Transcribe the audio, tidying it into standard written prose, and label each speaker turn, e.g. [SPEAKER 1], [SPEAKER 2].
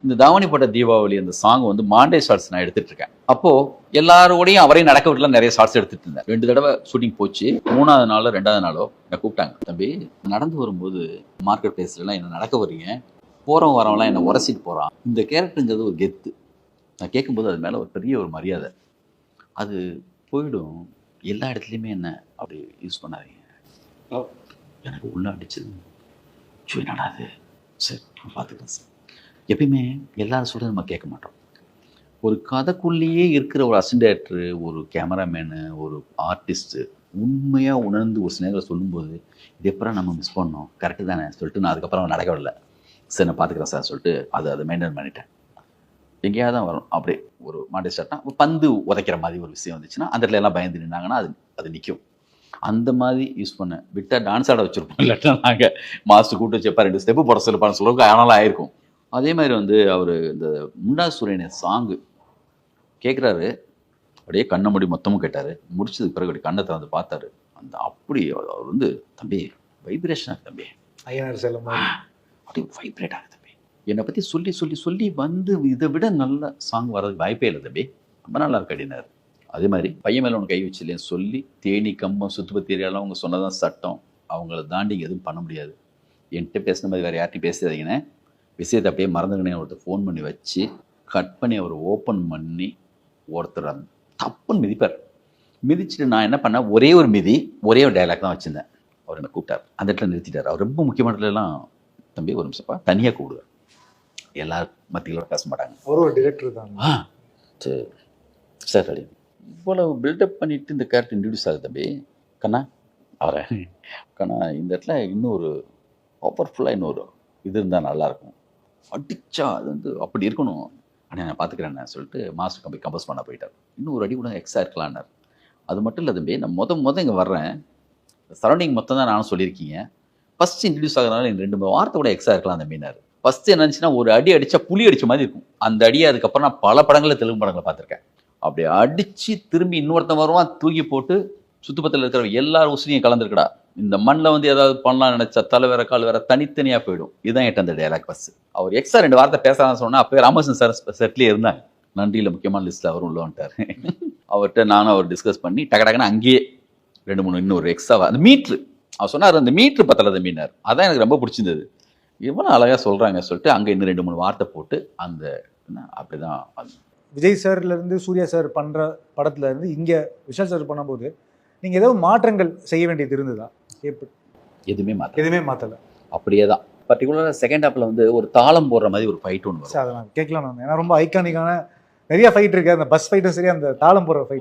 [SPEAKER 1] இந்த தாவணி பட்ட தீபாவளி அந்த சாங் வந்து மாண்டே ஷார்ட்ஸ் நான் எடுத்துட்டு இருக்கேன். அப்போ எல்லாரோடையும் அவரையும் நடக்க விடல, நிறைய ஷார்ட்ஸ் எடுத்துட்டு இருந்தேன். 2 தடவை ஷூட்டிங் போச்சு. 3வது நாளோ 2வது நாளோ என்னை கூப்பிட்டாங்க. தம்பி, நடந்து வரும்போது மார்க்கெட் பிளேஸ்ல எல்லாம் என்ன நடக்க வர்றீங்க, போறவன் வரவன்லாம் என்ன உரசிட்டு போறான். இந்த கேரக்டருங்கிறது ஒரு கெத்து. நான் கேட்கும்போது அது மேல ஒரு பெரிய ஒரு மரியாதை. அது போயிடும். எல்லா இடத்துலையுமே என்ன அப்படி யூஸ் பண்ணாதீங்க. எனக்கு உள்ள அடிச்சது. என்னடா அது? சரி, நான் பார்த்துக்கிறேன் சார். எப்பயுமே எல்லாரும் சொல்கிறது நம்ம கேட்க மாட்டோம். ஒரு கதைக்குள்ளேயே இருக்கிற ஒரு அசிஸ்டன்ட் டைரக்டரு, ஒரு கேமராமேனு, ஒரு ஆர்டிஸ்ட்டு உண்மையாக உணர்ந்து ஒரு சில நேரத்தில் சொல்லும்போது இது எப்பறம் நம்ம மிஸ் பண்ணோம், கரெக்டு தானே சொல்லிட்டு நான் அதுக்கப்புறம் நடக்க விடல. சரி, நான் பார்த்துக்கிறேன் சார் சொல்லிட்டு அதை மெயின்டைன் பண்ணிட்டேன். எங்கேயாவது தான் வரும் அப்படியே ஒரு மாண்டே ஷாட்னா பந்து உதைக்கிற மாதிரி ஒரு விஷயம் வந்துச்சுன்னா அந்த இடத்துல எல்லாம் பயந்து நின்னாங்கன்னா அது நிற்கும். அந்த மாதிரி யூஸ் பண்ணேன். விட்டால் டான்ஸ் ஆட வச்சுருப்போம். இல்லாட்டா நாங்கள் மாஸ்டர் கூட்டு வச்சப்பா 2 ஸ்டெப்பு போட சொல்லுப்பான்னு சொல்லுவோம். ஆனாலும் ஆயிருக்கும். அதே மாதிரி வந்து அவர் இந்த முண்டா சூரியன் சாங்கு கேட்குறாரு. அப்படியே கண்ணை மூடி மொத்தமும் கேட்டார். முடிச்சதுக்கு பிறகு அப்படி கண்ணை திறந்து பார்த்தாரு. அந்த அப்படி அவர் வந்து தம்பி வைப்ரேஷன் ஆகுது தம்பி,
[SPEAKER 2] ஐயனார் செல்லம்
[SPEAKER 1] அப்படி வைப்ரேட் ஆகுது தம்பி. என்னை பற்றி சொல்லி சொல்லி சொல்லி வந்து இதை விட நல்ல சாங் வர்றதுக்கு வாய்ப்பே இல்லை தம்பி, ரொம்ப நல்லா இருக்கு அப்படின்னாரு. அதே மாதிரி பையன் மேலே ஒன்று கை வச்சு இல்லைன்னு சொல்லி தேனி கம்பம் சுற்றுப்பத்தி ஏரியாலாம் அவங்க சொன்னதான் சட்டம். அவங்கள தாண்டி எதுவும் பண்ண முடியாது. என்கிட்ட பேசின மாதிரி வேறு யார்ட்டையும் பேசாதீங்கன்னு விஷயத்தை அப்படியே மறந்துக்கினே ஒருத்தர் ஃபோன் பண்ணி வச்சு கட் பண்ணி அவர் ஓப்பன் பண்ணி ஒருத்தர் தப்புன்னு மிதிப்பார். மிதிச்சுட்டு நான் என்ன பண்ணேன், ஒரே ஒரு மிதி, ஒரே ஒரு டைலாக் தான் வச்சுருந்தேன். அவர் என்னை கூப்பிட்டார், அந்த இடத்துல நிறுத்திட்டார். அவர் ரொம்ப முக்கியமான இடத்துலலாம் தம்பி ஒரு நிமிஷப்பா தனியாக கூப்பிடுவார். எல்லாரும் மத்தியில் பேச மாட்டாங்க.
[SPEAKER 2] ஒரு டிரெக்டர் தான்.
[SPEAKER 1] சரி சார் அப்படி இவ்வளோ பில்டப் பண்ணிவிட்டு இந்த கேரக்டர் இன்ட்ரடியூஸ் ஆகுது தம்பி. கண்ணா அவரை கண்ணா இந்த இடத்துல இன்னொரு பவர்ஃபுல்லாக இன்னொரு இது இருந்தால் நல்லாயிருக்கும், அடிச்சா அது வந்து அப்படி இருக்கணும். ஆனால் நான் பார்த்துக்கிறேன்னு சொல்லிட்டு மாஸ்டர் போய் கம்போஸ் பண்ண போயிட்டார். இன்னும் ஒரு அடி கூட எக்ஸ்ட்ரா இருக்கலான்னார். அது மட்டும் இல்லை தம்பி, நான் மொதல் இங்கே வர்றேன், சரௌண்டிங் மொத்தம் தான் நானும் சொல்லியிருக்கீங்க, ஃபஸ்ட்டு இன்ட்ரடியூஸ் ஆகிறதுனால 2 வார்த்தை கூட எக்ஸ்ட்ரா இருக்கலாம் தம்பினார். ஃபஸ்ட்டு என்னச்சுன்னா ஒரு அடி அடித்தா புளி அடித்த மாதிரி இருக்கும். அந்த அடியை அதுக்கப்புறம் நான் பல படங்களில் தெலுங்கு படங்களை பார்த்துருக்கேன். அப்படி அடித்து திரும்பி இன்னொருத்தன் வருவான், தூக்கி போட்டு சுற்றுப்பத்தில் இருக்கிற எல்லாரும் உசிரியும் கலந்துருக்கடா, இந்த மண்ணில் வந்து ஏதாவது பண்ணலாம் நினச்சா தலை வேற கால் வேற தனித்தனியாக போயிடும். இதுதான் என்கிட்ட அந்த டைலாக் ஃபஸ்ட்டு. அவர் எக்ஸ்ட்ரா 2 வார்த்தை பேசலாம்னு சொன்னால் அப்போ ராமகிருஷ்ணன் சார் செட்லேயே இருந்தாங்க. நன்றியில் முக்கியமான லிஸ்ட்டில் அவரும் உள்ளவன்ட்டார். அவர்கிட்ட நானும் அவர் டிஸ்கஸ் பண்ணி டக்குன்னு அங்கேயே 2-3 இன்னொரு எக்ஸ்ட்ரா அந்த மீட்ரு அவர் சொன்னார், அந்த மீட்ரு பத்தலை தம்பினார். அதான் எனக்கு ரொம்ப பிடிச்சிருந்தது. இவ்வளோ அழகாக சொல்கிறாங்க சொல்லிட்டு அங்கே இன்னும் 2-3 வார்த்தை போட்டு அந்த அப்படி தான்.
[SPEAKER 2] விஜய் சார்லேருந்து சூர்யா சார் பண்ணுற படத்துலேருந்து இங்கே விஷால் சார் பண்ணும்போது நீங்கள் ஏதோ மாற்றங்கள் செய்ய வேண்டியது இருந்ததா?
[SPEAKER 1] எதுவுமே
[SPEAKER 2] மாற்றலை.
[SPEAKER 1] அப்படியே தான். பர்டிகுலராக செகண்ட் ஹாப்பில் வந்து ஒரு தாளம் போடுற மாதிரி ஒரு ஃபைட் ஒன்று வரும்.
[SPEAKER 2] அதை நான் கேட்கலாம். ஏன்னா ரொம்ப ஐகானிக்கான நிறைய ஃபைட் இருக்குது. அந்த பஸ் ஃபைட்டும் சரி, அந்த தாளம் போடுற ஃபைட்